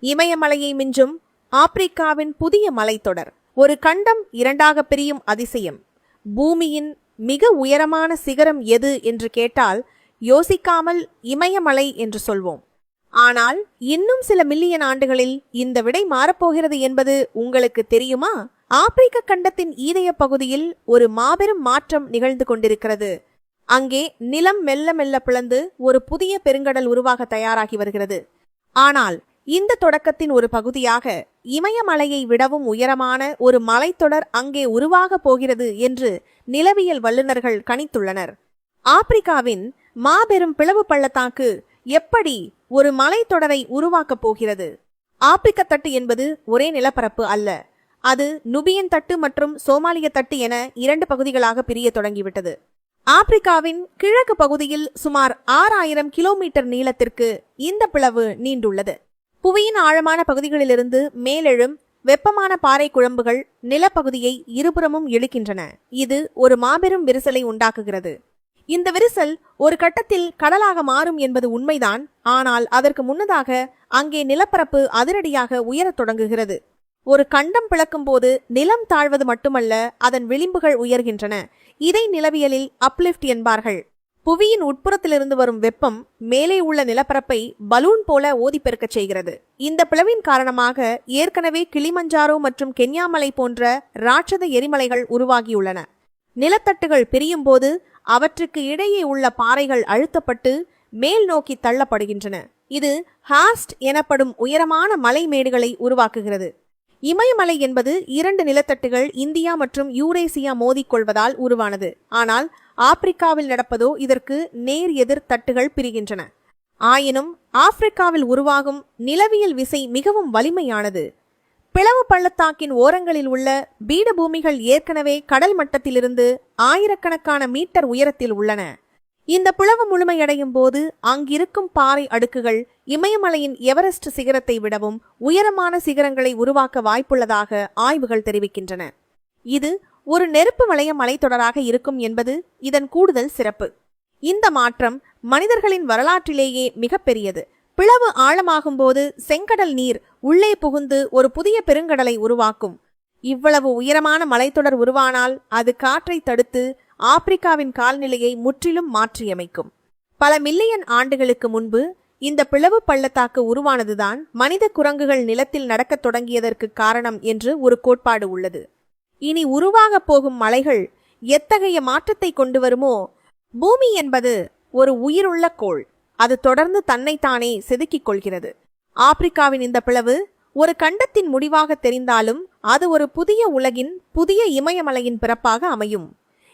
இமயமலையை மிஞ்சும் ஆப்பிரிக்காவின் புதிய மலைத்தொடர். ஒரு கண்டம் இரண்டாக பிரியும் அதிசயம். பூமியின் மிக உயரமான சிகரம் எது என்று கேட்டால் யோசிக்காமல் இமயமலை என்று சொல்வோம். ஆனால் இன்னும் சில மில்லியன் ஆண்டுகளில் இந்த விடை மாறப்போகிறது என்பது உங்களுக்கு தெரியுமா? ஆப்பிரிக்க கண்டத்தின் ஈதய பகுதியில் ஒரு மாபெரும் மாற்றம் நிகழ்ந்து கொண்டிருக்கிறது. அங்கே நிலம் மெல்ல மெல்ல பிளந்து ஒரு புதிய பெருங்கடல் உருவாக தயாராகி வருகிறது. ஆனால் இந்த தொடக்கத்தின் ஒரு பகுதியாக இமயமலையை விடவும் உயரமான ஒரு மலைத்தொடர் அங்கே உருவாகப் போகிறது என்று நிலவியல் வல்லுநர்கள் கணித்துள்ளனர். ஆப்பிரிக்காவின் மாபெரும் பிளவு பள்ளத்தாக்கு எப்படி ஒரு மலைத்தொடரை உருவாக்கப் போகிறது? ஆப்பிரிக்க தட்டு என்பது ஒரே நிலப்பரப்பு அல்ல. அது நுபியன் தட்டு மற்றும் சோமாலிய தட்டு என இரண்டு பகுதிகளாக பிரிய தொடங்கிவிட்டது. ஆப்பிரிக்காவின் கிழக்கு பகுதியில் சுமார் 6000 கிலோமீட்டர் நீளத்திற்கு இந்த பிளவு நீண்டுள்ளது. புவியின் ஆழமான பகுதிகளிலிருந்து மேலெழும் வெப்பமான பாறை குழம்புகள் நிலப்பகுதியை இருபுறமும் இழுக்கின்றன. இது ஒரு மாபெரும் விரிசலை உண்டாக்குகிறது. இந்த விரிசல் ஒரு கட்டத்தில் கடலாக மாறும் என்பது உண்மைதான். ஆனால் அதற்கு முன்னதாக அங்கே நிலப்பரப்பு அதிரடியாக உயரத் தொடங்குகிறது. ஒரு கண்டம் பிளக்கும் போது நிலம் தாழ்வது மட்டுமல்ல, அதன் விளிம்புகள் உயர்கின்றன. இதை நிலவியலில் அப்லிஃப்ட் என்பார்கள். புவியின் உட்புறத்திலிருந்து வரும் வெப்பம் மேலே உள்ள நிலப்பரப்பை பலூன் போல ஓதிப்பெருக்கச் செய்கிறது. இந்த பிளவின் காரணமாக ஏற்கனவே கிளிமஞ்சாரோ மற்றும் கென்யாமலை போன்ற ராட்சத எரிமலைகள் உருவாகியுள்ளன. நிலத்தட்டுகள் பிரியும் போது அவற்றுக்கு இடையே உள்ள பாறைகள் அழுத்தப்பட்டு மேல் நோக்கி தள்ளப்படுகின்றன. இது ஹாஸ்ட் எனப்படும் உயரமான மலை மேடுகளை உருவாக்குகிறது. இமயமலை என்பது இரண்டு நிலத்தட்டுகள் இந்தியா மற்றும் யூரேசியா மோதிக்கொள்வதால் உருவானது. ஆனால் ஆப்பிரிக்காவில் நடப்பதோ இதற்கு நேர் எதிர் தட்டுகள் பிரிகின்றன. ஆயினும் ஆப்பிரிக்காவில் உருவாகும் நிலவியல் விசை மிகவும் வலிமையானது. பிளவு பள்ளத்தாக்கின் ஓரங்களில் உள்ள பீடபூமிகள் ஏற்கனவே கடல் மட்டத்திலிருந்து ஆயிரக்கணக்கான மீட்டர் உயரத்தில் உள்ளன. இந்த பிளவு முழுமையடையும் போது அங்கிருக்கும் பாறை அடுக்குகள் இமயமலையின் எவரெஸ்ட் சிகரத்தை விடவும் உயரமான சிகரங்களை உருவாக்க வாய்ப்புள்ளதாக ஆய்வுகள் தெரிவிக்கின்றன. இது ஒரு நெருப்பு வளைய மலைத்தொடராக இருக்கும் என்பது இதன் கூடுதல் சிறப்பு. இந்த மாற்றம் மனிதர்களின் வரலாற்றிலேயே மிகப்பெரியது. பிளவு ஆழமாகும் போது செங்கடல் நீர் உள்ளே புகுந்து ஒரு புதிய பெருங்கடலை உருவாக்கும். இவ்வளவு உயரமான மலைத்தொடர் உருவானால் அது காற்றை தடுத்து ஆப்பிரிக்காவின் கால்நிலையை முற்றிலும் மாற்றியமைக்கும். பல மில்லியன் ஆண்டுகளுக்கு முன்பு இந்த பிளவு பள்ளத்தாக்கு உருவானதுதான் மனித குரங்குகள் நிலத்தில் நடக்கத் தொடங்கியதற்கு காரணம் என்று ஒரு கோட்பாடு உள்ளது. இனி உருவாகப் போகும் மலைகள் எத்தகைய மாற்றத்தை கொண்டு வருமோ? பூமி என்பது ஒரு உயிருள்ள கோள். அது தொடர்ந்து தன்னைத்தானே செதுக்கிக் கொள்கிறது. ஆப்பிரிக்காவின் இந்த பிளவு ஒரு கண்டத்தின் முடிவாக தெரிந்தாலும் அது ஒரு புதிய உலகின் புதிய இமயமலையின் பிறப்பாக அமையும்.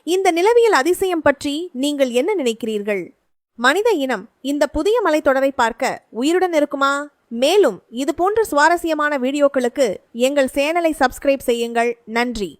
இந்த நிலவியல் அதிசயம் பற்றி நீங்கள் என்ன நினைக்கிறீர்கள்? மனித இனம் இந்த புதிய மலைத்தொடரை பார்க்க உயிருடன் இருக்குமா? மேலும் இது போன்ற சுவாரஸ்யமான வீடியோக்களுக்கு எங்கள் சேனலை சப்ஸ்கிரைப் செய்யுங்கள். நன்றி.